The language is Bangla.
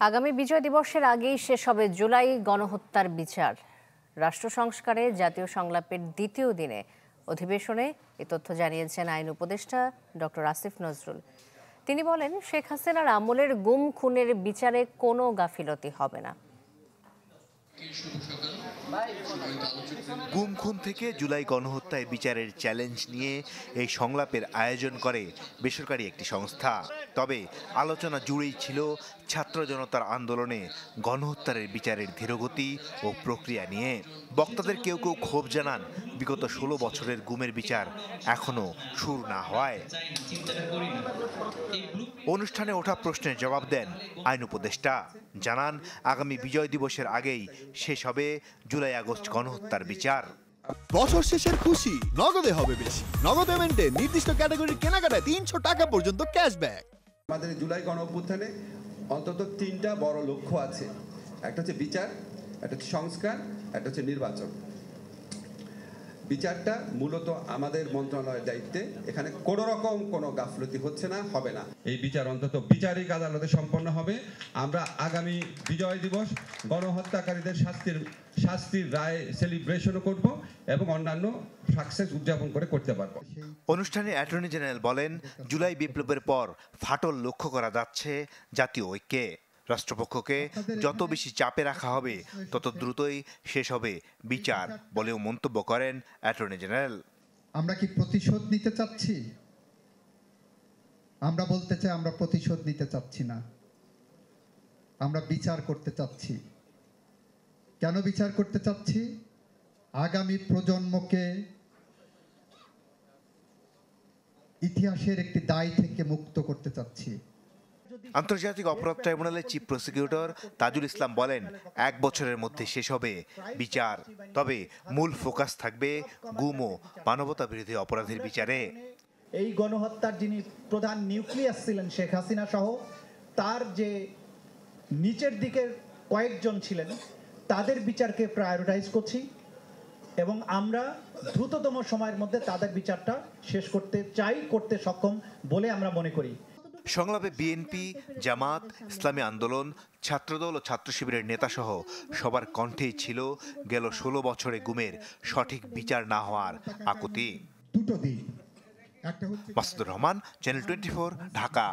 আগামী বিজয় দিবসের আগেই শেষ হবে জুলাই গণহত্যার বিচার। রাষ্ট্র সংস্কারে জাতীয় সংলাপের দ্বিতীয় দিনে অধিবেশনে এ তথ্য জানিয়েছেন আইন উপদেষ্টা ডক্টর আসিফ নজরুল। তিনি বলেন, শেখ হাসিনার আমলের গুম খুনের বিচারে কোনো গাফিলতি হবে না। গুম খুন থেকে জুলাই গণহত্যায় বিচারের চ্যালেঞ্জ নিয়ে এই সংলাপের আয়োজন করে বেসরকারি একটি সংস্থা। তবে আলোচনা জুড়েই ছিল ছাত্র জনতার আন্দোলনে গণহত্যার বিচারের ধীরগতি ও প্রক্রিয়া নিয়ে। বক্তাদের কেউ কেউ ক্ষোভ জানান, বিগত ১৬ বছরের গুমের বিচার এখনো শুরু না হওয়ায়। অনুষ্ঠানে ওঠা প্রশ্নের জবাব দেন আইন উপদেষ্টা। জানান, আগামী বিজয় দিবসের আগেই শেষ হবে জুলাই আগস্ট গণহত্যার বিচার। বছর শেষের খুশি নগদে হবে বেশি। নগদ পেমেন্টে নির্দিষ্ট ক্যাটাগরির কেনাকাটায় ৩০০ টাকা পর্যন্ত ক্যাশব্যাক। আমাদের জুলাই গণঅভ্যুত্থানে অন্তত ৩টা বড় লক্ষ্য আছে। একটা হচ্ছে বিচার, একটা হচ্ছে সংস্কার, একটা হচ্ছে নির্বাচন। বিচারটা মূলত আমাদের মন্ত্রণালয়ের দায়িত্বে। এখানে কোনো রকম কোনো গাফলতি হচ্ছে না, হবে না। এই বিচার অন্তত বিচারিক আদালতে সম্পন্ন হবে। আমরা আগামী বিজয় দিবস গণহত্যাকারীদের শাস্তির রায় সেলিব্রেশনও করব এবং অন্যান্য সাকসেস উদযাপন করতে পারবো। অনুষ্ঠানে অ্যাটর্নি জেনারেল বলেন, জুলাই বিপ্লবের পর ফাটল লক্ষ্য করা যাচ্ছে জাতীয় ঐক্যে। রাষ্ট্রপক্ষকে যত বেশি চাপে রাখা হবে তত দ্রুতই শেষ হবে বিচার বলেও মন্তব্য করেন অ্যাটর্নি জেনারেল। আমরা কি প্রতিশোধ নিতে চাচ্ছি? আমরা বলতে চাই আমরা প্রতিশোধ নিতে চাচ্ছি না, আমরা বিচার করতে চাচ্ছি। কেন বিচার করতে চাচ্ছি? আগামী প্রজন্মকে ইতিহাসের একটি দায় থেকে মুক্ত করতে চাচ্ছি। আন্তর্জাতিক অপরাধ ট্রাইব্যুনালের চিফ প্রসিকিউটর তাজুল ইসলাম বলেন, ১ বছরের মধ্যে শেষ হবে বিচার। তবে মূল ফোকাস থাকবে গুম ও মানবতা বিরোধী অপরাধের বিচারে। এই গণহত্যার যিনি প্রধান নিউক্লিয়াস ছিলেন শেখ হাসিনা সহ তার যে নিচের দিকের কয়েকজন ছিলেন তাদের বিচারকে প্রায়োরিটাইজ করছি এবং আমরা দ্রুততম সময়ের মধ্যে তাদের বিচারটা শেষ করতে সক্ষম বলে আমরা মনে করি। সংলাপে বিএনপি, জামাত, ইসলামী আন্দোলন, ছাত্রদল ও ছাত্র শিবিরের নেতাসহ সবার কণ্ঠেই ছিল গেল ১৬ বছরে গুমের সঠিক বিচার না হওয়ার আকুতি। দুটো দিক, একটা হচ্ছে মাসুদুর রহমান, চ্যানেল 24, ঢাকা।